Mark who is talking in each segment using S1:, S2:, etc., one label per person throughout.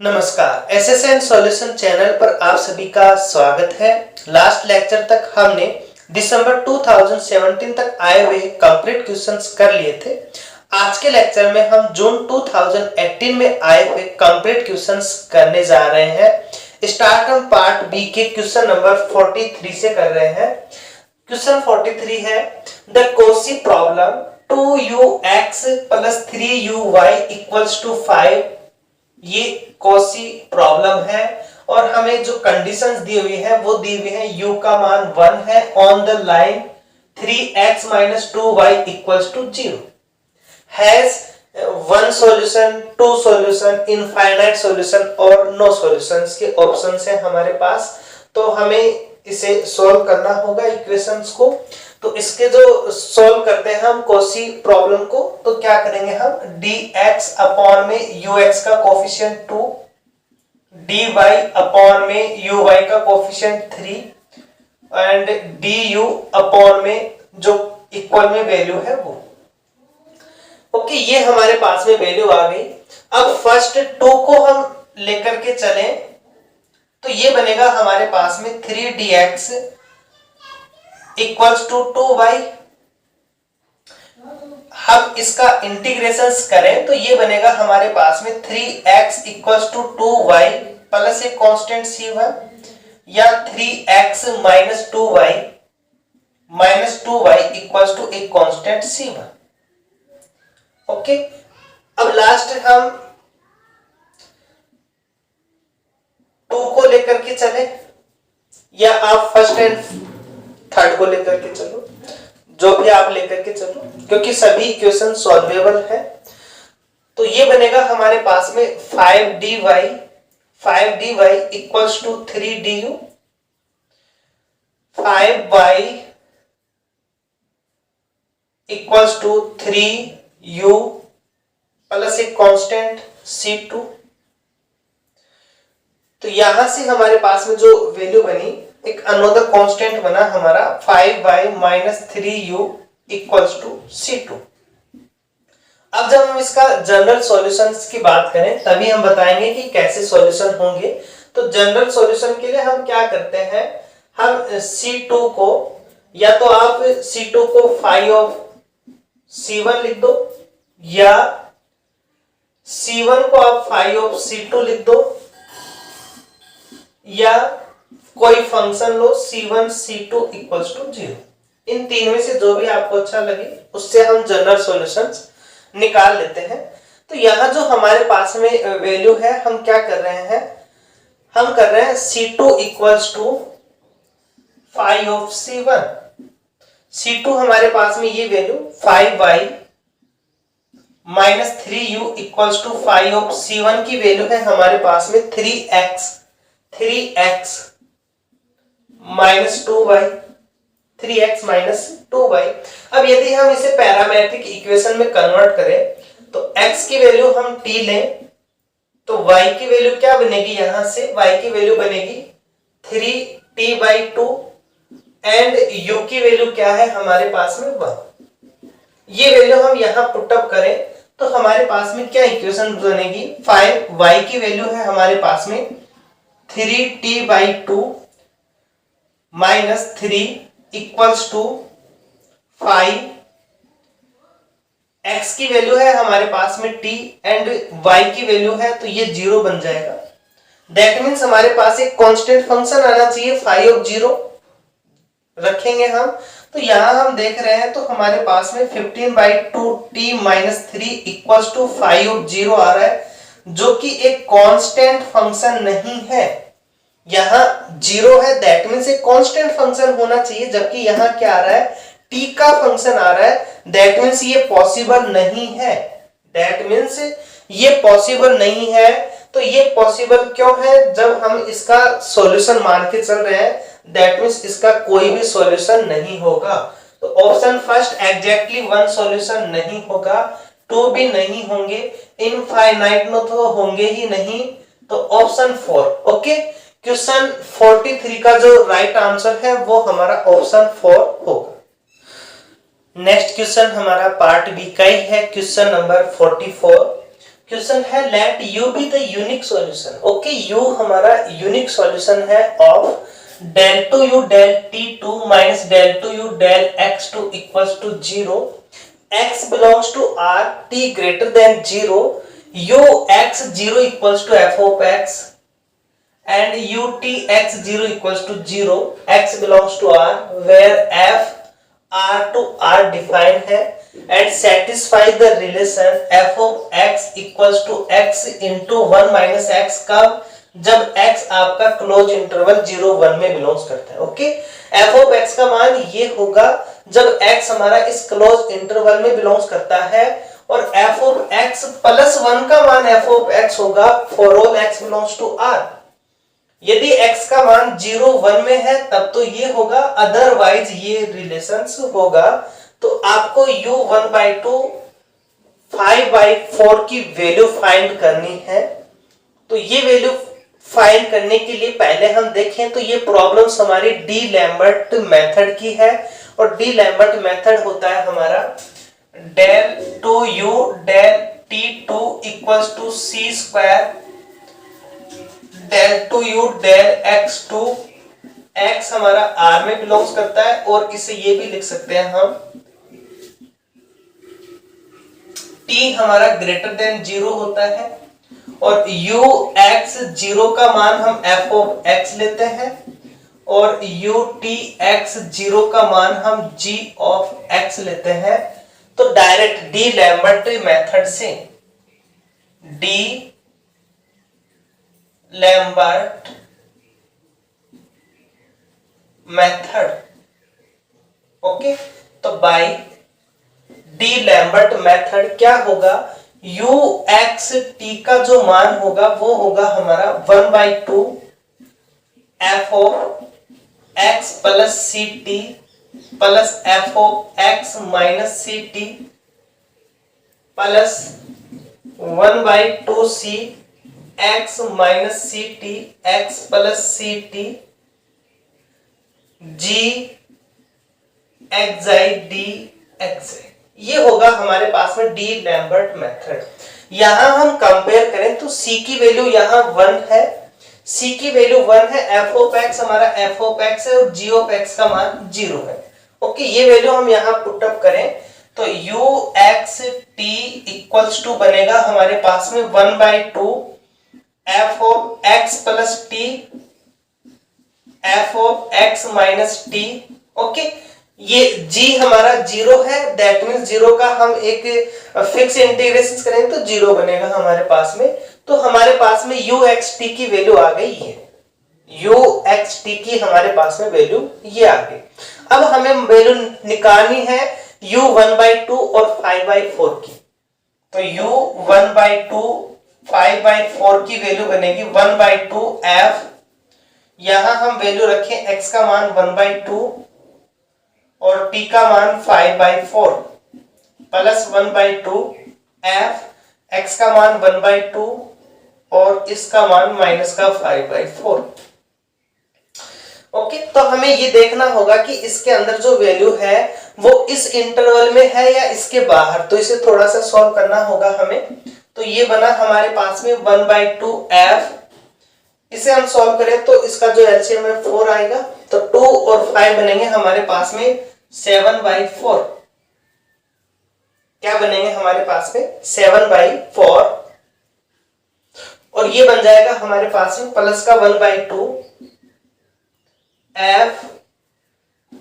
S1: नमस्कार, SSN solution channel पर आप सभी का स्वागत है। लास्ट लेक्चर तक हमने दिसंबर 2017 तक आए हुए कंप्लीट क्वेश्चंस कर लिए थे। आज के लेक्चर में हम जून 2018 में आए हुए कंप्लीट क्वेश्चंस करने जा रहे हैं। स्टार्ट हम पार्ट बी के क्वेश्चन नंबर 43 से कर रहे हैं। क्वेश्चन 43 है the Koshi problem 2ux + 3uy = 5। ये कोशी प्रॉब्लम है और हमें जो कंडीशंस दी हुई है वो दी हुई है u का मान 1 है on the line 3x - 2y = 0 has one solution, two solution, infinite solution और नो सॉल्यूशंस के ऑप्शंस है हमारे पास। तो हमें इसे सॉल्व करना होगा इक्वेशंस को। तो इसके जो सॉल्व करते हैं हम कोशी प्रॉब्लम को, तो क्या करेंगे हम dx अपॉन में ux का कोफिशिएंट 2, dy अपॉन में uy का कोफिशिएंट 3 एंड du अपॉन में जो इक्वल में वैल्यू है वो। ओके, ये हमारे पास में वैल्यू आ गई। अब फर्स्ट 2 को हम लेकर के चलें तो ये बनेगा हमारे पास में 3dx = 2y। हम इसका इंटीग्रेशन करें तो ये बनेगा हमारे पास में 3x = 2y प्लस एक कांस्टेंट c1 या 3x - 2y = एक कांस्टेंट c1। ओके, अब लास्ट हम 2 को लेकर के चले या आप फर्स्ट एंड थर्ड को लेकर के चलो, जो भी आप लेकर के चलो, क्योंकि सभी इक्वेशन सॉल्वेबल है। तो ये बनेगा हमारे पास में 5dy = 3du, 5y = 3u plus एक कांस्टेंट c2। तो यहां से हमारे पास में जो वैल्यू बनी, एक अनदर कांस्टेंट बना हमारा 5y - 3u = c2। अब जब हम इसका जनरल सॉल्यूशंस की बात करें तभी हम बताएंगे कि कैसे सॉल्यूशन होंगे। तो जनरल सॉल्यूशन के लिए हम क्या करते हैं, हम c2 को या तो आप c2 को phi of c1 लिख दो या c1 को आप phi of c2 लिख दो या कोई फंक्शन लो c1 c2 = 0। इन तीन में से जो भी आपको अच्छा लगे उससे हम जनरल सॉल्यूशंस निकाल लेते हैं। तो यहां जो हमारे पास में वैल्यू है, हम क्या कर रहे हैं, हम कर रहे हैं c2 = phi of c1। c2 हमारे पास में ये value 5y - 3u = phi of c1 की वैल्यू है हमारे पास में 3x - 2y। अब यदि हम इसे पैरामेट्रिक इक्वेशन में कन्वर्ट करें तो x की वैल्यू हम t लें तो y की वैल्यू क्या बनेगी, यहां से y की वैल्यू बनेगी 3t/2 एंड u की वैल्यू क्या है हमारे पास में 1। ये वैल्यू हम यहां पुट अप करें तो हमारे पास में क्या इक्वेशन बनेगी, 5y की वैल्यू है हमारे पास में 3t/2 - 3 = 5। x की वैल्यू है हमारे पास में t एंड y की वैल्यू है तो ये 0 बन जाएगा। दैट मीन्स हमारे पास एक कांस्टेंट फंक्शन आना चाहिए phi of 0 रखेंगे हम। तो यहां हम देख रहे हैं तो हमारे पास में 15/2t - 3 = phi of 0 आ रहा है, जो कि एक कांस्टेंट फंक्शन नहीं है। यहां 0 है, दैट मीन्स एक कांस्टेंट फंक्शन होना चाहिए, जबकि यहां क्या आ रहा है, t का फंक्शन आ रहा है। दैट मीन्स ये पॉसिबल नहीं है, दैट मीन्स ये पॉसिबल नहीं है। तो ये पॉसिबल क्यों है, जब हम इसका सॉल्यूशन मान के चल रहे हैं, दैट मीन्स इसका कोई भी सॉल्यूशन नहीं होगा। तो ऑप्शन फर्स्ट एग्जैक्टली 1 सॉल्यूशन नहीं होगा, 2 भी नहीं होंगे, इनफाइनाइट में तो होंगे ही नहीं। तो ऑप्शन 4। ओके, क्वेश्चन 43 का जो राइट आंसर है वो हमारा ऑप्शन 4 होगा। नेक्स्ट क्वेश्चन हमारा पार्ट बी का ही है, क्वेश्चन नंबर 44। क्वेश्चन है let u be the unique solution. Okay, u हमारा यूनिक सॉल्यूशन है of del two u del t2 minus del two u del x2 equals to 0, x belongs to r, t greater than 0, u x 0 equals to f of x and ut x 0 equals to 0, x belongs to r where f r to r defined है and satisfy the relation f of x equals to x into 1 minus x कब, जब x आपका close interval 0-1 में belongs करता है। Okay, f of x का मान ये होगा जब x हमारा इस क्लोज इंटरवल में बिलोंग्स करता है और f of x प्लस 1 का मान f of x होगा for all x belongs to r। यदि x का मान 0-1 में है तब तो ये होगा, अदरवाइज ये रिलेशंस होगा। तो आपको u 1/2 5/4 की वैल्यू फाइंड करनी है। तो ये वैल्यू फाइंड करने के लिए पहले हम देखें तो ये प्रॉब्लम्स हमारी डी लैम्बर्ट मेथड की है और डी लैम्बर्ट मेथड होता है हमारा del two u del t2 equals to c square del two u del x2, x हमारा r में बिलोंग्स करता है और इसे ये भी लिख सकते हैं हम t हमारा ग्रेटर देन 0 होता है और u x 0 का मान हम f of x लेते हैं और u t x 0 का मान हम g of x लेते हैं। तो डायरेक्ट डी लैम्बर्ट मेथड से डी लैम्बर्ट मेथड, ओके, तो बाय डी लैम्बर्ट मेथड क्या होगा, u x t का जो मान होगा वो होगा हमारा 1/2 f of x plus C T plus f of x minus C T plus 1/2 c x minus C T x plus C T g xi d xi। ये होगा हमारे पास में डी लैम्बर्ट मेथड। यहां हम कंपेयर करें तो c की वैल्यू यहां 1 है, c की वैल्यू 1 है, f of x हमारा f of x है और g of x का मान 0 है। ओके, ये वैल्यू हम यहां पुट अप करें तो u x t equals to बनेगा हमारे पास में 1/2 f of x plus t f of x minus t। Okay, ये g हमारा 0 है, दैट मीन्स 0 का हम एक फिक्स इंटीग्रेशन करें तो 0 बनेगा हमारे पास में। तो हमारे पास में u x t की वैल्यू आ गई है, u x t की हमारे पास में वैल्यू ये आ गई। अब हमें वैल्यू निकालनी है u 1/2 और 5/4 की। तो u 1/2 5/4 की वैल्यू बनेगी 1/2 f, यहां हम वैल्यू रखें x का मान 1/2 और t का मान 5/4 प्लस 1/2 f, x का मान 1/2 और इसका मान माइनस का 5/4। ओके, तो हमें ये देखना होगा कि इसके अंदर जो वैल्यू है वो इस इंटरवल में है या इसके बाहर, तो इसे थोड़ा सा सॉल्व करना होगा हमें। तो ये बना हमारे पास में 1/2 f, इसे हम सॉल्व करें तो इसका जो एलसीएम है 4 आएगा, तो 2 और 5 बनेंगे हमारे पास में 7/4। क्या बनेंगे हमारे पास में 7/4 और ये बन जाएगा हमारे पास में प्लस का 1/2 f,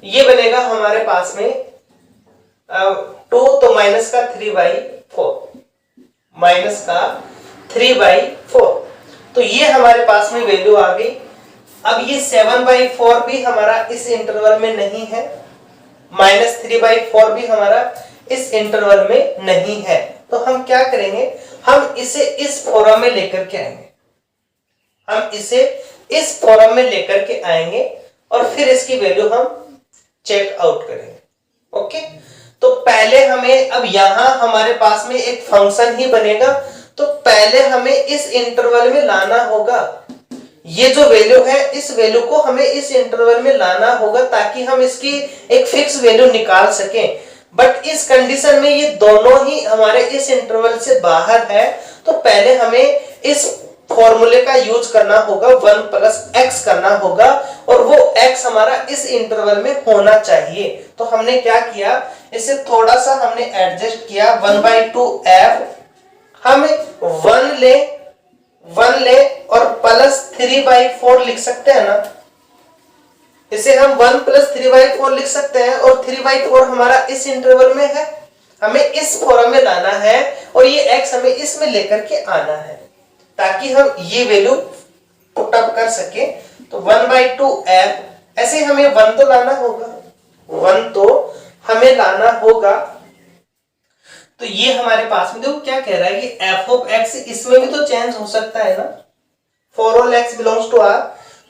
S1: ये बनेगा हमारे पास में 2 तो माइनस का 3/4 माइनस का 3/4। तो ये हमारे पास में वैल्यू आ गई। अब ये 7/4 भी हमारा इस इंटरवल में नहीं है, माइनस 3/4 भी हमारा इस इंटरवल में नहीं है। तो हम क्या करेंगे, हम इसे इस फॉर्म में लेकर के आएंगे, हम इसे इस फॉर्म में लेकर के आएंगे और फिर इसकी वैल्यू हम चेक आउट करेंगे। ओके, तो पहले हमें, अब यहां हमारे पास में एक फंक्शन ही बनेगा, तो पहले हमें इस इंटरवल में लाना होगा। ये जो वैल्यू है इस वैल्यू को हमें इस इंटरवल में लाना होगा ताकि हम इसकी एक फिक्स वैल्यू निकाल सकें। बट इस कंडीशन में ये दोनों ही हमारे इस इंटरवल से बाहर है, तो पहले हमें इस फॉर्मूले का यूज करना होगा, 1 प्लस एक्स करना होगा, और वो x हमारा इस इंटरवल में होना चाहिए। तो हमने क्या किया, इसे थोड़ा सा हमने एडजस्ट किया, 1/2f हम 1 ले और प्लस 3/4 लिख सकते हैं ना। इसे हम 1 प्लस 3/4 लिख सकते हैं, और 3/4 हमारा इस इंटरवल में है, हमें इस फॉर्म में लाना है, और ये x हमें इसमें लेकर के आना है ताकि हम ये वैल्यू पुट अप कर सके। तो 1/2f, ऐसे हमें 1 तो लाना होगा, 1 तो हमें लाना होगा। तो ये हमारे पास में देखो क्या कह रहा है, ये f ऑफ x इसमें भी तो चेंज हो सकता है ना, for all x belongs to r।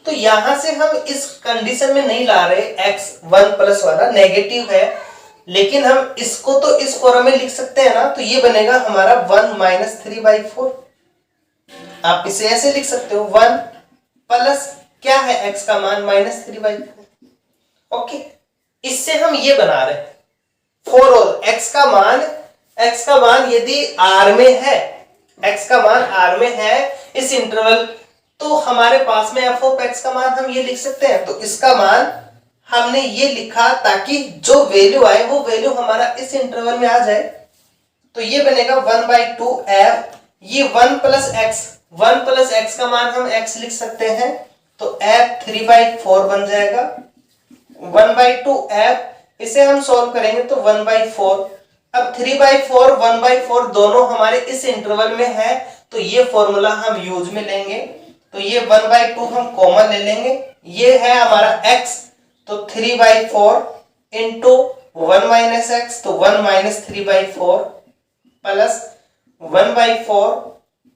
S1: तो यहां से हम इस कंडीशन में नहीं ला रहे, x 1 प्लस वाला नेगेटिव है, लेकिन हम इसको तो इस फॉर्म में लिख सकते हैं ना। तो ये बनेगा हमारा 1 माइनस 3/4। आप इसे ऐसे लिख सकते हो, 1 प्लस क्या है x का मान माइनस 3/4। ओके, इससे हम ये बना रहे हैं फॉर ऑल x का मान यदि r में है, x का मान r में है इस इंटरवल, तो हमारे पास में f ऑफ x का मान हम ये लिख सकते हैं। तो इसका मान हमने ये लिखा ताकि जो वैल्यू आए वो वैल्यू हमारा इस इंटरवल में आ जाए। तो ये बनेगा 1/2f, ये 1 प्लस x का मान हम x लिख सकते हैं, तो f 3/4 बन जाएगा। 1/2f, इसे हम सॉल्व करेंगे तो 1/4। अब 3/4 1/4 दोनों हमारे इस इंटरवल में है, तो ये फॉर्मूला हम यूज में लेंगे। तो ये 1/2 हम कॉमन ले लेंगे, ये है हमारा x, तो 3/4 इंटू 1 माइनस एक्स, तो 1 माइनस 3/4 प्लस 1/4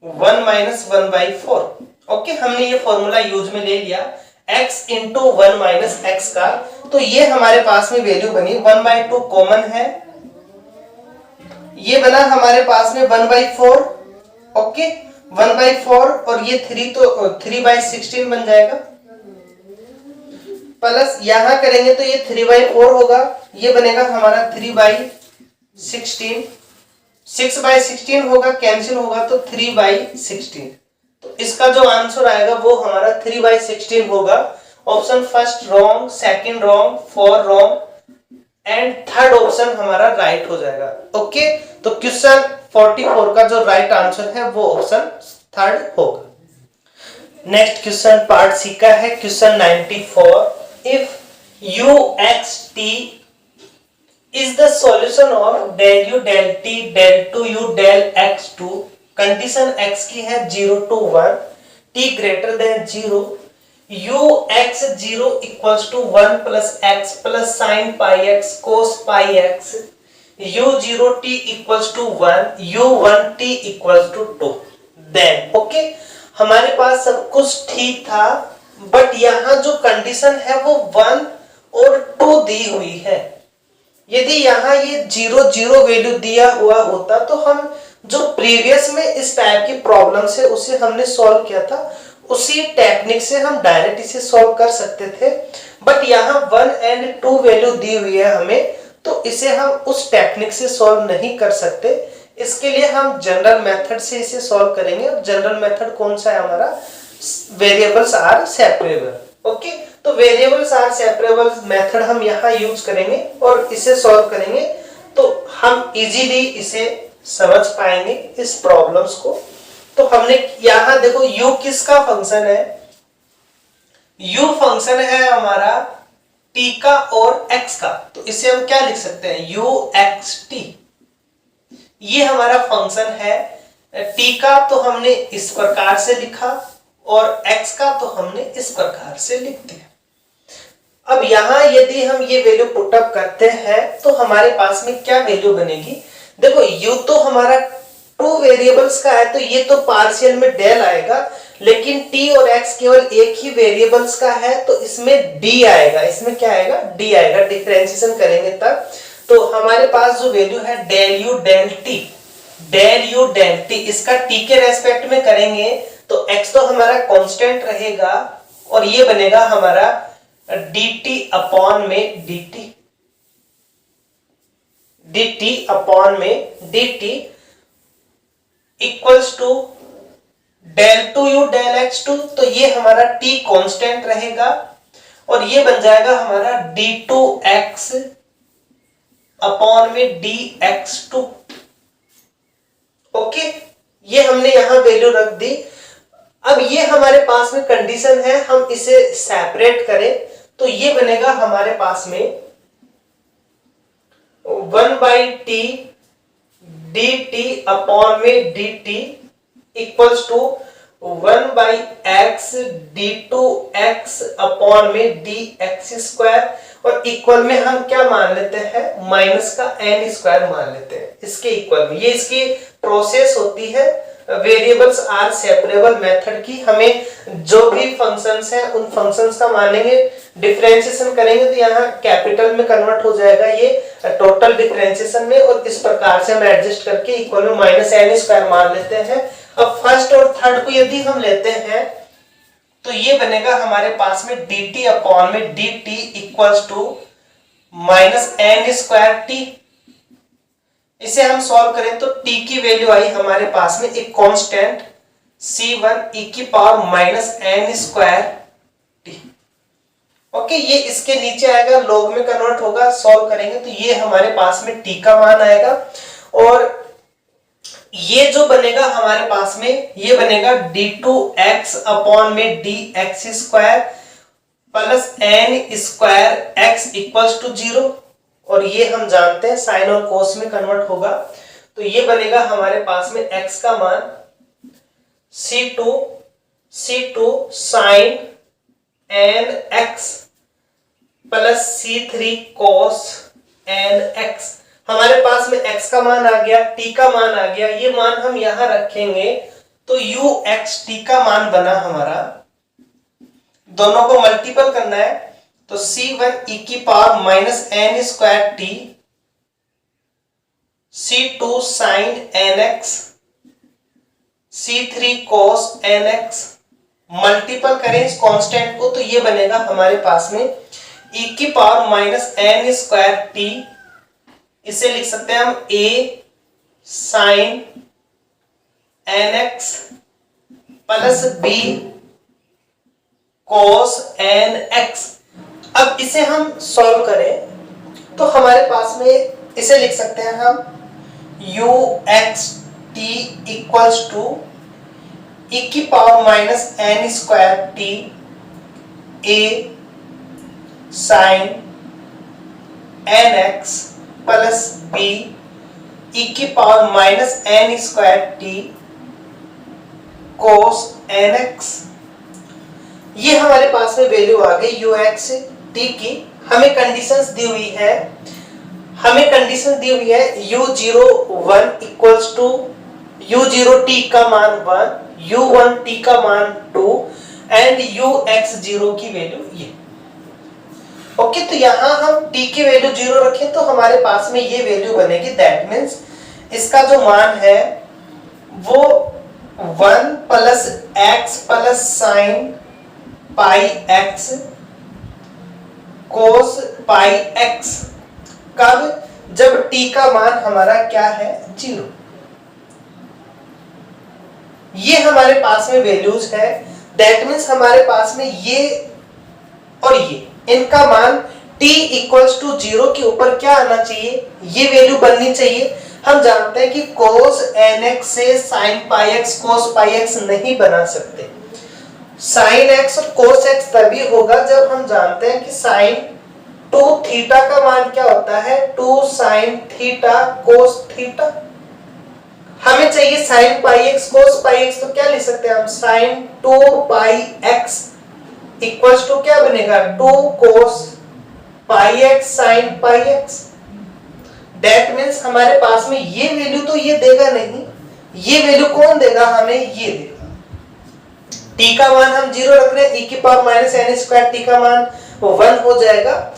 S1: 1 माइनस 1/4। ओके, हमने ये फॉर्मूला यूज में ले लिया x इंटू 1 माइनस एक्स का। तो ये हमारे पास में वैल्यू बनी, 1/2 कॉमन है, ये बना हमारे पास में 1/4। ओके, 1/4 और ये 3 तो 3/16 बन जाएगा, प्लस यहां करेंगे तो ये 3/4 होगा, ये बनेगा हमारा 3/16, 6/16 होगा, कैंसिल होगा तो 3/16। तो इसका जो आंसर आएगा वो हमारा 3/16 होगा। Option first wrong, second wrong, 4 wrong and third option हमारा राइट हो जाएगा। ओके, तो क्वेश्चन 44 का जो राइट आंसर है वो ऑप्शन थर्ड होगा। नेक्स्ट क्वेश्चन पार्ट सी का है, question 94। If uxt is the solution of del u del t del 2u del x2, condition x की है 0 to 1, t greater than 0, u x 0 equals to 1 plus x plus sin pi x cos pi x, u 0 t equals to 1, u 1 t equals to 2। then okay, हमारे पास सब कुछ ठीक था, but यहाँ जो condition है वो 1 और 2 दी हुई है। यदि यहाँ ये 0 0 वैल्यू दिया हुआ होता तो हम जो प्रीवियस में इस टाइप की प्रॉब्लम से उसे हमने सॉल्व किया था, उसी टेक्निक से हम डायरेक्ट इसे सॉल्व कर सकते थे। बट यहाँ 1 एंड 2 वैल्यू दी हुई है हमें, तो इसे हम उस टेक्निक से सॉल्व नहीं कर सकते। इसके लिए हम जनरल मेथड से इसे सॉल्व करेंगे। और जनरल मेथड कौन सा है हमारा, वेरिएबल्स आर सेपरेबल। ओके, तो वेरिएबल्स आर सेपरेबल मेथड हम यहाँ यूज करेंगे और इसे सॉल्व करेंगे, तो हम इजीली इसे समझ पाएंगे इस प्रॉब्लम्स को। तो हमने यहाँ देखो u किसका फंक्शन है, u फंक्शन है हमारा t का और x का, तो इसे हम क्या लिख सकते हैं, uxt। ये हमारा फंक्शन है, t का तो हमने इस प्रकार से लिखा और x का तो हमने इस प्रकार से लिख दिया। अब यहाँ यदि हम ये वैल्यू पुट अप करते हैं तो हमारे पास में क्या वैल्यू बनेगी, देखो u तो हमारा 2 वेरिएबल्स का है, तो ये तो पार्शियल में डेल आएगा, लेकिन t और x केवल एक ही वेरिएबल्स का है, तो इसमें d आएगा। इसमें क्या आएगा, d आएगा, डिफरेंशिएशन करेंगे तब। तो हमारे पास जो वैल्यू है डेल u डेल t, इसका t के रेस्पेक्ट में करेंगे तो x तो हमारा कांस्टेंट रहेगा, और ये बनेगा हमारा dt अपॉन में dt अपॉन में dt equals to del 2u del x2, तो ये हमारा t कांस्टेंट रहेगा और ये बन जाएगा हमारा d2x अपॉन में dx2। ओके, ये हमने यहां वैल्यू रख दी। अब ये हमारे पास में कंडीशन है, हम इसे सेपरेट करें तो ये बनेगा हमारे पास में 1/t dt अपॉन में dt equals to 1/x d2x upon में dx स्क्वायर, और इक्वल में हम क्या मान लेते हैं, माइनस का n स्क्वायर मान लेते हैं इसके इक्वल में। ये इसकी प्रोसेस होती है वेरिएबल्स आर सेपरेबल मेथड की। हमें जो भी फंक्शंस हैं उन फंक्शंस का मानेंगे, डिफरेंशिएशन करेंगे तो यहाँ कैपिटल में कन्वर्ट हो जाएगा ये टोटल डिफरेंशिएशन में, और इस प्रकार से हम एडजस्ट करके इक्वल में माइनस n स्क्वायर मान लेते हैं। अब फर्स्ट और थर्ड को यदि हम लेते हैं तो ये बनेगा हमारे पास में dt अपॉन में dt equals to minus n square t। इसे हम सॉल्व करें तो t की वैल्यू आई हमारे पास में एक कांस्टेंट c1 e की power minus n square t। Okay, ये इसके नीचे आएगा, लॉग में कन्वर्ट होगा, सॉल्व करेंगे तो ये हमारे पास में t का मान आएगा, और ये जो बनेगा हमारे पास में ये बनेगा d2x अपॉन में dx square plus n square x equals to 0, और ये हम जानते हैं साइन और कोस में कन्वर्ट होगा, तो ये बनेगा हमारे पास में x का मान c2 sine nx plus c3 cos nx। हमारे पास में x का मान आ गया, t का मान आ गया, ये मान हम यहां रखेंगे तो uxt का मान बना हमारा, दोनों को मल्टीपल करना है तो c1 e की power minus n square t c2 sine nx c3 cos nx, multiple करें इस कांस्टेंट को तो ये बनेगा हमारे पास में e की power minus n square t, इसे लिख सकते हैं हम a sine nx plus b cos nx। अब इसे हम सॉल्व करें तो हमारे पास में इसे लिख सकते हैं हम uxt इक्वल्स टू e की power minus n square t a sine nx plus b e की power minus n square t cos nx। ये हमारे पास में वैल्यू आ गई uxt की। हमें कंडीशंस दी हुई है, u01 इक्वल्स टू u0t का मान 1, u1t का मान 2 एंड ux0 की वैल्यू ये। ओके, तो यहां हम t की वैल्यू 0 रखें तो हमारे पास में ये वैल्यू बनेगी, दैट मीन्स इसका जो मान है वो 1 plus x plus sine pi x cos pi x, कब, जब t का मान हमारा क्या है 0। ये हमारे पास में वैल्यूज है, दैट मीन्स हमारे पास में ये और ये इनका मान t इक्वल्स टू 0 के ऊपर क्या आना चाहिए, ये वैल्यू बननी चाहिए। हम जानते हैं कि cos nx से sin pi x cos pi x नहीं बना सकते, sin x और cos x तभी होगा जब हम जानते हैं कि sin 2 थीटा का मान क्या होता है 2 sin थीटा cos थीटा। हमें चाहिए sin pi x cos pi x, तो क्या लिख सकते हैं हम sin 2 pi x equals to क्या बनेगा 2 cos pi x sin pi x। That means हमारे पास में ये वैल्यू तो ये देगा नहीं, ये वैल्यू कौन देगा हमें, ये देगा। t का मान हम 0 रख रहे हैं, e की power minus n square t का मान 1 हो जाएगा।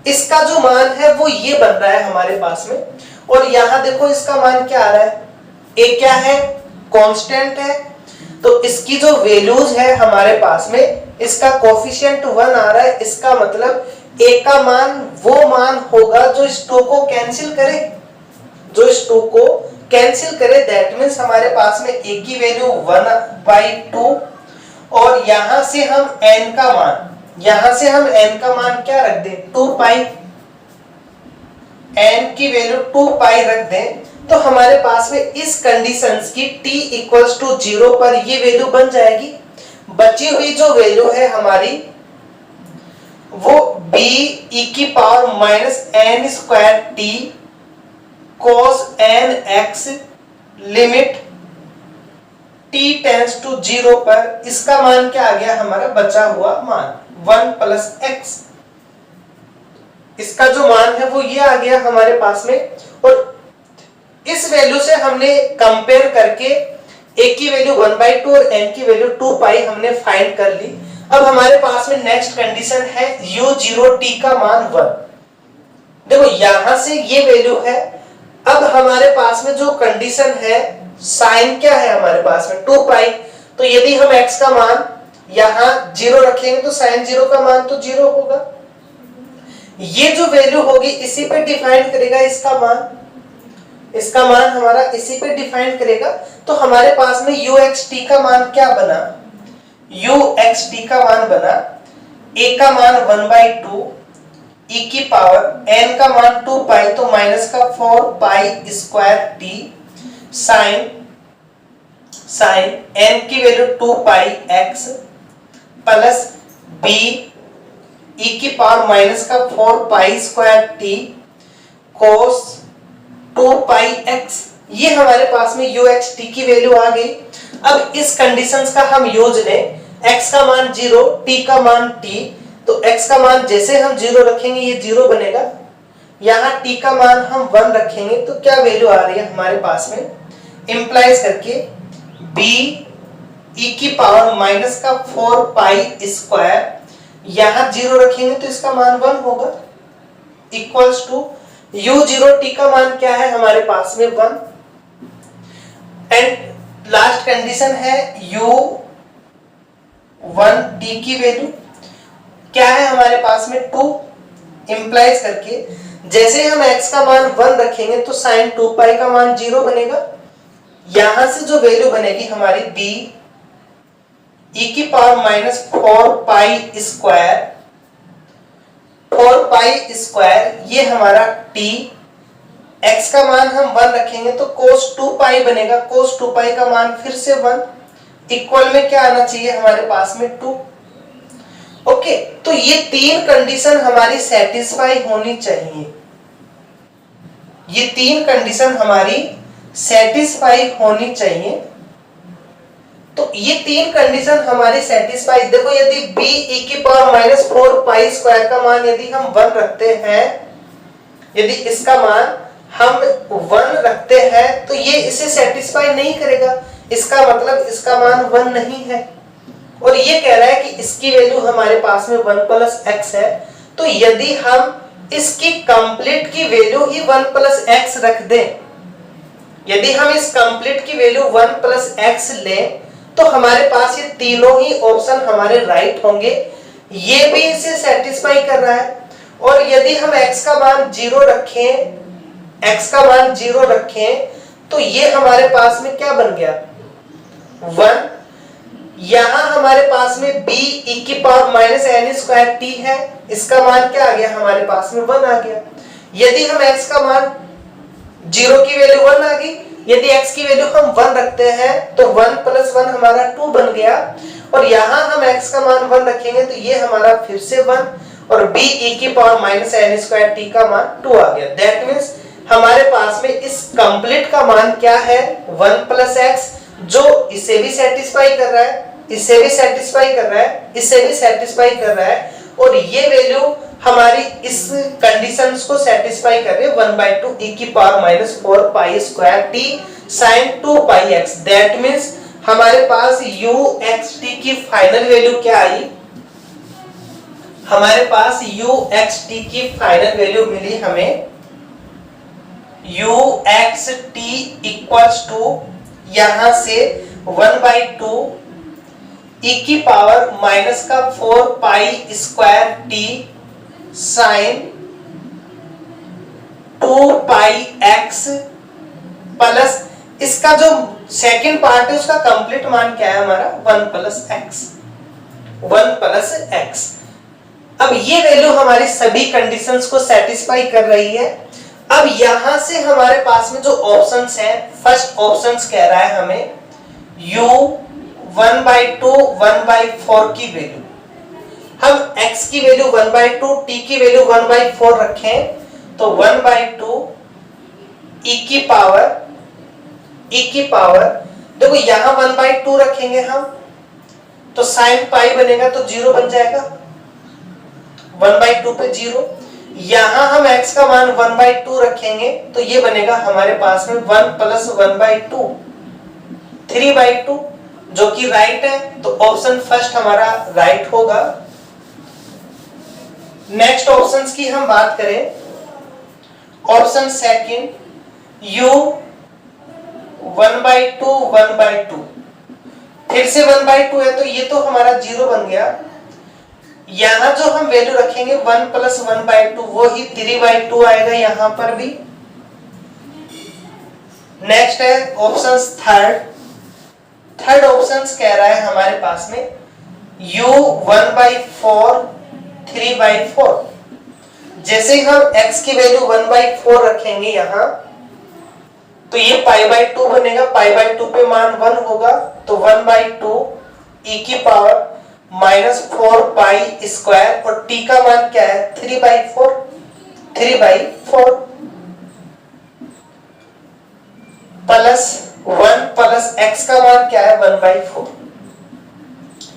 S1: इसका जो मान है वो ये बन रहा है हमारे पास में, और यहां देखो इसका मान क्या आ रहा है, a क्या है कांस्टेंट है, तो इसकी जो वैल्यूज है हमारे पास में इसका कोफिशिएंट 1 आ रहा है, इसका मतलब a का मान वो मान होगा जो इस 2 को कैंसिल करे, जो इस 2 को कैंसिल करें, दैट मीन्स हमारे पास में a की वैल्यू 1/2 और यहां से हम n का मान क्या रख दें 2 पाई, n की वैल्यू 2 पाई रख दें, तो हमारे पास में इस कंडीशंस की t इक्वल्स टू 0 पर ये वैल्यू बन जाएगी। बची हुई जो वैल्यू है हमारी वो b e की power minus n square t cos n x limit t tends to 0 पर, इसका मान क्या आ गया हमारा बचा हुआ मान 1 प्लस x। इसका जो मान है वो ये आ गया हमारे पास में, और इस वैल्यू से हमने कंपेयर करके a की वैल्यू 1/2 और n की वैल्यू 2 पाई हमने फाइंड कर ली। अब हमारे पास में नेक्स्ट कंडीशन है u0t का मान 1। देखो यहां से ये वैल्यू है, अब हमारे पास में जो कंडीशन है साइन क्या है हमारे पास में 2 पाई, तो यदि हम x का मान यहां 0 रखेंगे तो साइन 0 का मान तो 0 होगा। ये जो वैल्यू होगी इसी पे डिफाइन करेगा इसका मान हमारा इसी पे डिफाइन करेगा। तो हमारे पास में uxt का मान क्या बना, uxt का मान बना a का मान 1/2 e की पावर n का मान 2 पाई, तो माइनस का 4 pi square t sine n की value 2 pi x plus b e की पावर माइनस का 4 pi square t cos 2 pi x। ये हमारे पास में uxt की वैल्यू आ गई। अब इस कंडीशंस का हम यूज लें, x का मान 0, t का मान t, तो x का मान जैसे हम 0 रखेंगे ये 0 बनेगा, यहाँ t का मान हम 1 रखेंगे तो क्या वैल्यू आ रही है हमारे पास में, इंप्लाइज करके b e की पावर माइनस का 4 पाई स्क्वायर, यहाँ 0 रखेंगे तो इसका मान 1 होगा, इक्वल्स टू u0t का मान क्या है हमारे पास में 1। एंड लास्ट कंडीशन है u1t की वैल्यू क्या है हमारे पास में 2, इंप्लाइज करके जैसे हम x का मान 1 रखेंगे तो साइन 2 पाई का मान 0 बनेगा, यहां से जो वैल्यू बनेगी हमारी b e की power minus 4 pi square, 4 pi square ये हमारा t, x का मान हम 1 रखेंगे तो cos 2 पाई बनेगा, cos 2 पाई का मान फिर से 1, इक्वल में क्या आना चाहिए हमारे पास में 2। ओके, तो ये 3 कंडीशन हमारी सेटिस्फाई होनी चाहिए, ये 3 कंडीशन हमारी सेटिस्फाई होनी चाहिए। तो ये 3 कंडीशन हमारी सेटिस्फाई, देखो यदि b e की पावर माइनस 4 पाई स्क्वायर का मान यदि हम 1 रखते हैं, यदि इसका मान हम 1 रखते हैं तो ये इसे सेटिस्फाई नहीं करेगा, इसका मतलब इसका मान 1 नहीं है, और ये कह रहा है कि इसकी वैल्यू हमारे पास में 1 प्लस x है। तो यदि हम इसकी कंप्लीट की वैल्यू ही 1 प्लस x रख दें, यदि हम इस कंप्लीट की वैल्यू 1 प्लस x लें तो हमारे पास ये तीनों ही ऑप्शन हमारे राइट होंगे, ये भी इसे सेटिस्फाई कर रहा है। और यदि हम x का मान 0 रखें तो ये हमारे पास में क्या बन गया 1, यहां हमारे पास में b e की power minus n square t है, इसका मान क्या आ गया हमारे पास में 1 आ गया। यदि हम x का मान 0 की वैल्यू 1 आ गई, यदि x की वैल्यू हम 1 रखते हैं तो 1 प्लस 1 हमारा 2 बन गया, और यहां हम x का मान 1 रखेंगे तो ये हमारा फिर से 1, और b e की power minus n square t का मान 2 आ गया। दैट मीन्स हमारे पास में इस कंप्लीट का मान क्या है 1 प्लस x, जो इसे भी सेटिस्फाई कर रहा है, इसे भी सेटिस्फाई कर रहा है, इसे भी सेटिस्फाई कर रहा है, और ये वैल्यू हमारी इस कंडीशंस को सेटिस्फाई कर रही है 1/2 e की power minus 4 pi square t sin 2 pi x। That means हमारे पास uxt की फाइनल वैल्यू क्या आई, हमारे पास uxt की फाइनल वैल्यू मिली हमें uxt इक्वल्स टू यहां से 1/2 e की पावर माइनस का 4 pi square t sign 2 pi x plus इसका जो सेकंड पार्ट है उसका कंप्लीट मान क्या है हमारा 1 प्लस एक्स, 1 प्लस एक्स। अब ये वैल्यू हमारी सभी कंडीशंस को सेटिस्फाई कर रही है। अब यहां से हमारे पास में जो ऑप्शंस है, फर्स्ट ऑप्शंस कह रहा है हमें u 1/2 1/4 की वैल्यू, हम x की वैल्यू 1/2, t की वैल्यू 1/4 रखें तो 1/2 e की पावर देखो यहां 1/2 रखेंगे हम तो sin पाई बनेगा तो 0 बन जाएगा, 1/2 पे 0। यहां हम x का मान 1/2 रखेंगे तो ये बनेगा हमारे पास में 1 प्लस 1/2 3/2 जो कि राइट है, तो ऑप्शन फर्स्ट हमारा राइट होगा। नेक्स्ट ऑप्शंस की हम बात करें, ऑप्शन सेकंड u 1/2 1/2, फिर से 1/2 है तो ये तो हमारा 0 बन गया। यहां जो हम वैल्यू रखेंगे 1 प्लस 1/2 वो ही 3/2 आएगा यहां पर भी। नेक्स्ट है ऑप्शन थर्ड ऑप्शंस कह रहा है हमारे पास में u 1/4 3/4। जैसे ही हम x की वैल्यू 1/4 रखेंगे यहां तो ये π/2 बनेगा, π/2 पे मान 1 होगा तो 1/2 e की पावर -4 पाई स्क्वायर और t का मान क्या है 3/4 प्लस 1 प्लस x का मान क्या है 1/4,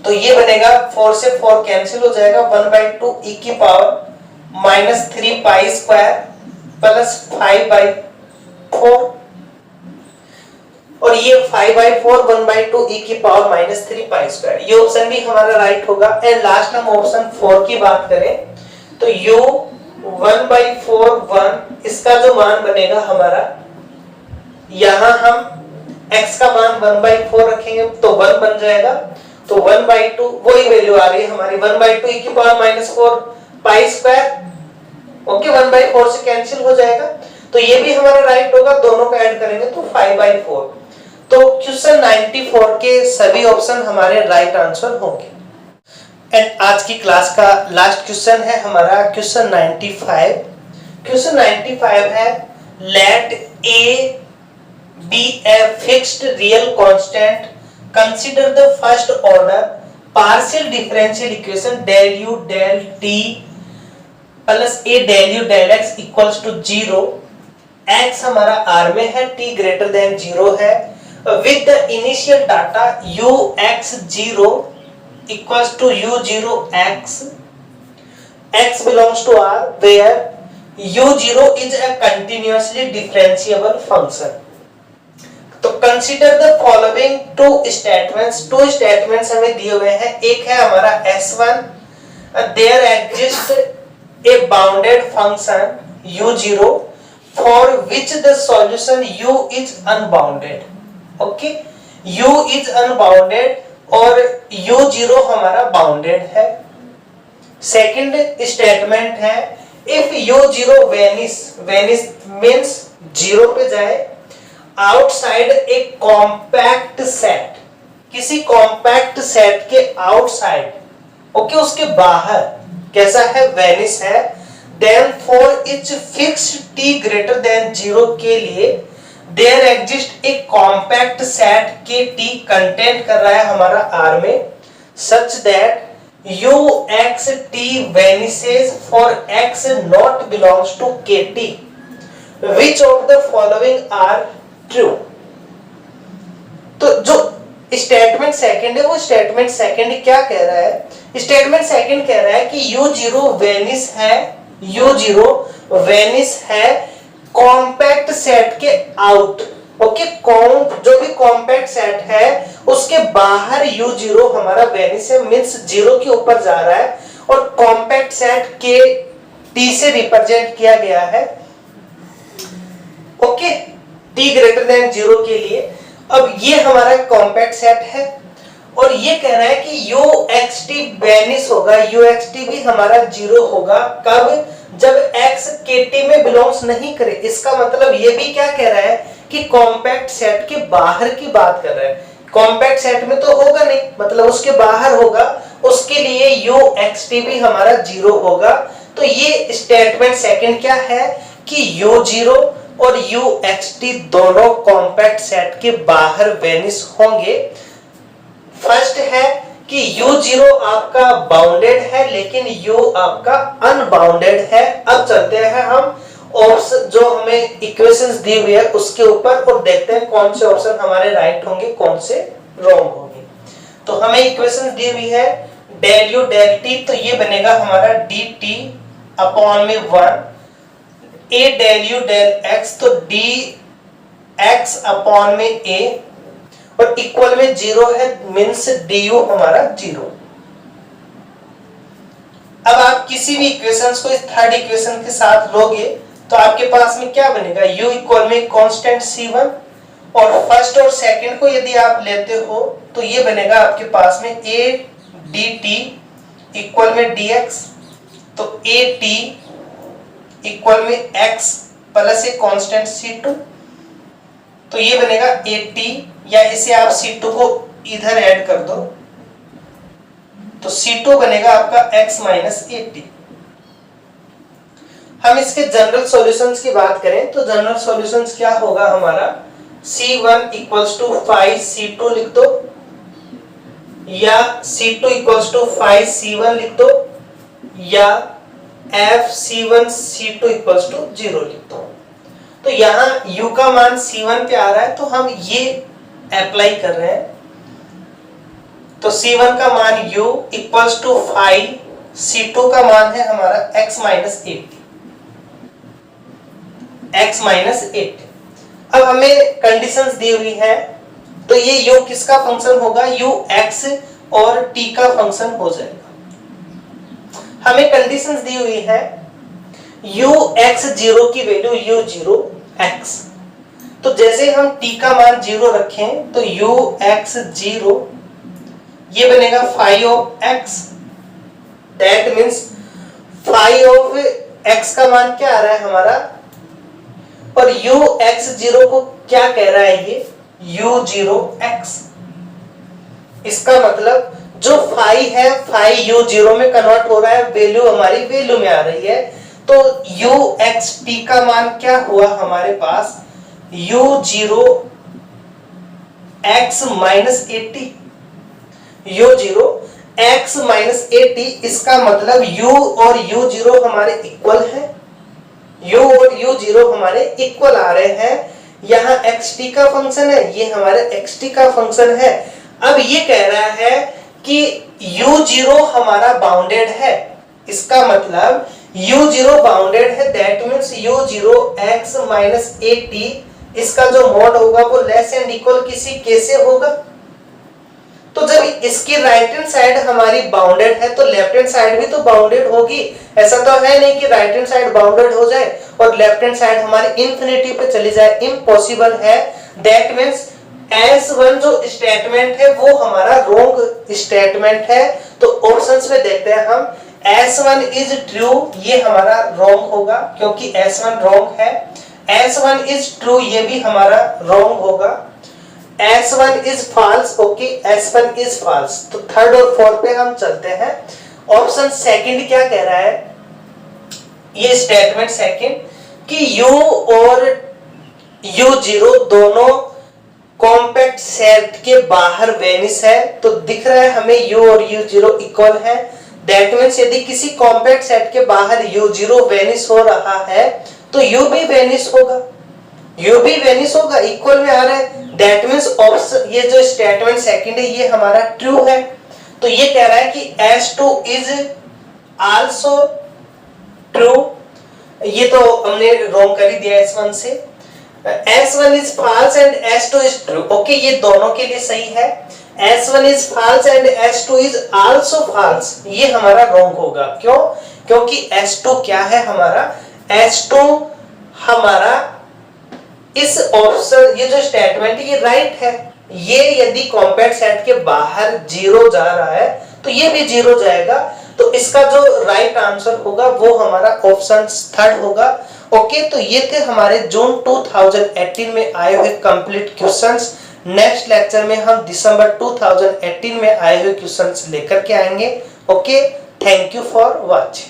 S1: तो ये बनेगा 4 से 4 कैंसिल हो जाएगा, 1/2 e की पावर -3 पाई स्क्वायर प्लस 5/4 और ये 5/4 1/2 e की पावर -3 पाई स्क्वायर, ये ऑप्शन भी हमारा राइट होगा। एंड लास्ट हम ऑप्शन 4 की बात करें तो u 1/4 1, इसका जो मान बनेगा हमारा, यहां हम x का मान 1/4 रखेंगे तो 1 बन जाएगा, तो 1/2 वही वैल्यू आ रही है हमारी 1/2 e की पावर -4 पाई स्क्वायर, ओके 1/4 से कैंसिल हो जाएगा, तो ये भी हमारा राइट होगा। दोनों को ऐड करेंगे तो 5/4। तो क्वेश्चन 94 के सभी ऑप्शन हमारे राइट आंसर होंगे। एंड आज की क्लास का लास्ट क्वेश्चन है हमारा क्वेश्चन 95। क्वेश्चन 95 है late a be a fixed real constant, consider the first order partial differential equation del u del t plus a del u del x equals to 0, x हमारा r में है, t greater than 0 है, with the initial data u x 0 equals to u 0 x belongs to r where u 0 is a continuously differentiable function। तो consider the following two statements हमें दिए हुए हैं। एक है हमारा S1, there exist a bounded function u0 for which the solution u is unbounded, okay u is unbounded और u0 हमारा बाउंडेड है। सेकंड स्टेटमेंट है इफ u0 वेनिस मींस 0 पे जाए आउटसाइड ए कॉम्पैक्ट सेट, किसी कॉम्पैक्ट सेट के outside, okay उसके बाहर कैसा है वेनिस है, then for each fixed t greater than 0 के लिए there exist a compact set के t कंटेंट कर रहा है हमारा R में such that u x t vanishes for x not belongs to kt, which of the following are true. तो जो स्टेटमेंट सेकंड है वो स्टेटमेंट सेकंड क्या कह रहा है, स्टेटमेंट सेकंड कह रहा है कि u0 वेनिस है कॉम्पैक्ट सेट के आउट, ओके जो भी कॉम्पैक्ट सेट है उसके बाहर u0 हमारा वेनिस है मींस 0 के ऊपर जा रहा है और कॉम्पैक्ट सेट के t से रिप्रेजेंट किया गया है, ओके t ग्रेटर देन 0 के लिए। अब ये हमारा कॉम्पैक्ट सेट है और ये कह रहा है कि uxt वेनिस होगा, uxt भी हमारा 0 होगा कब, जब x kt में बिलोंग्स नहीं करे। इसका मतलब ये भी क्या कह रहा है कि कॉम्पैक्ट सेट के बाहर की बात कर रहा है। कॉम्पैक्ट सेट में तो होगा नहीं, मतलब उसके बाहर होगा, उसके लिए uxt भी हमारा 0 होगा। तो ये स्टेटमेंट सेकंड क्या है कि u0 और uxt दोनों कॉम्पैक्ट सेट के बाहर वेनिश होंगे। फर्स्ट है कि u0 आपका बाउंडेड है लेकिन u आपका अनबाउंडेड है। अब चलते हैं हम ऑप्शन जो हमें इक्वेशंस दी हुई है उसके ऊपर और देखते हैं कौन से ऑप्शन हमारे राइट होंगे, कौन से रॉन्ग होंगे। तो हमें इक्वेशंस दी हुई है डेल u डेल t, तो ये बनेगा हमारा dt अपॉन में 1, a del u del x तो dx अपॉन में a और इक्वल में 0 है, मींस du हमारा 0। अब आप किसी भी इक्वेशंस को इस थर्ड इक्वेशन के साथ लोगे तो आपके पास में क्या बनेगा, u इक्वल में कांस्टेंट c1 और फर्स्ट और सेकंड को यदि आप लेते हो तो ये बनेगा आपके पास में a dt इक्वल में dx, तो at इक्वल में x प्लस एक कांस्टेंट c2, तो ये बनेगा at, या इसे आप c2 को इधर ऐड कर दो तो c2 बनेगा आपका x माइनस at। हम इसके जनरल सॉल्यूशंस की बात करें तो जनरल सॉल्यूशंस क्या होगा हमारा, c1 इक्वल्स टू 5c2 लिख दो या c2 इक्वल्स टू 5c1 लिख दो या f c1 इक्वल्स टू 0 लिख दो। तो यहाँ u का मान c1 पे आ रहा है तो हम ये अप्लाई कर रहे हैं। तो c1 का मान u इक्वल्स टू 5, c2 का मान है हमारा x माइनस 8। x minus 8। अब हमें कंडीशंस दी हुई है तो ये u किसका फंक्शन होगा, u x और t का फंक्शन हो जाएगा। हमें कंडीशंस दी हुई है u x0 की वैल्यू u0 x, तो जैसे हम t का मान 0 रखें तो u x0 ये बनेगा phi of x, that means phi of x का मान क्या आ रहा है हमारा, और u x0 को क्या कह रहा है ये u0x। इसका मतलब जो phi है phi u0 में कन्वर्ट हो रहा है, वैल्यू हमारी वैल्यू में आ रही है। तो uxt का मान क्या हुआ हमारे पास u0 x minus 80, u0 x minus 80। इसका मतलब u और u0 हमारे इक्वल है, u और u0 हमारे इक्वल आ रहे हैं। यहाँ xt का फंक्शन है, ये हमारे xt का फंक्शन है। अब ये कह रहा है कि u0 हमारा बाउंडेड है, इसका मतलब u0 बाउंडेड है, that means u0 x minus 80 इसका जो मॉड होगा वो लेस एंड इक्वल किसी के से होगा। तो जब इसकी राइट हैंड साइड हमारी बाउंडेड है तो लेफ्ट हैंड साइड भी तो बाउंडेड होगी। ऐसा तो है नहीं कि राइट हैंड साइड बाउंडेड हो जाए और लेफ्ट हैंड साइड हमारी इंफिनिटी पे चली जाए, इम्पॉसिबल है। दैट मींस S1 जो स्टेटमेंट है वो हमारा रॉन्ग स्टेटमेंट है। तो ऑप्शंस में देखते हैं हम, S1 इज ट्रू, ये हमारा रॉन्ग होगा क्योंकि S1 रॉन्ग है। S1 इज ट्रू, ये भी हमारा रॉन्ग होगा। S1 is false, okay, S1 is false. तो थर्ड और फोर्थ पे हम चलते हैं। ऑप्शन सेकंड क्या कह रहा है, ये स्टेटमेंट सेकंड कि u और u0 दोनों कॉम्पैक्ट सेट के बाहर वेनिश है। तो दिख रहा है हमें u और u0 इक्वल है, दैट मींस यदि किसी कॉम्पैक्ट सेट के बाहर u0 वेनिश हो रहा है तो u भी वेनिश होगा, u भी वेनिश होगा, इक्वल में आ रहा है। दैट मींस ऑप्शन ये जो स्टेटमेंट सेकंड है ये हमारा ट्रू है। तो ये कह रहा है कि S2 इज आल्सो ट्रू, ये तो हमने रॉन्ग कर ही दिया S1 से। S1 is false and S2 is true, okay, ये दोनों के लिए सही है। S1 is false and S2 is also false, ये हमारा रॉन्ग होगा। क्यों? क्योंकि S2 क्या है हमारा, S2 हमारा इस ऑप्शन ये जो स्टेटमेंट है ये राइट है। ये यदि कॉम्पैक्ट सेट के बाहर 0 जा रहा है तो ये भी 0 जाएगा। तो इसका जो राइट आंसर होगा वो हमारा ऑप्शन थर्ड होगा। ओके, तो ये थे हमारे जून 2018 में आए हुए कंप्लीट क्वेश्चंस। नेक्स्ट लेक्चर में हम दिसंबर 2018 में आए हुए क्वेश्चंस लेकर के आएंगे। Okay, thank you for watching.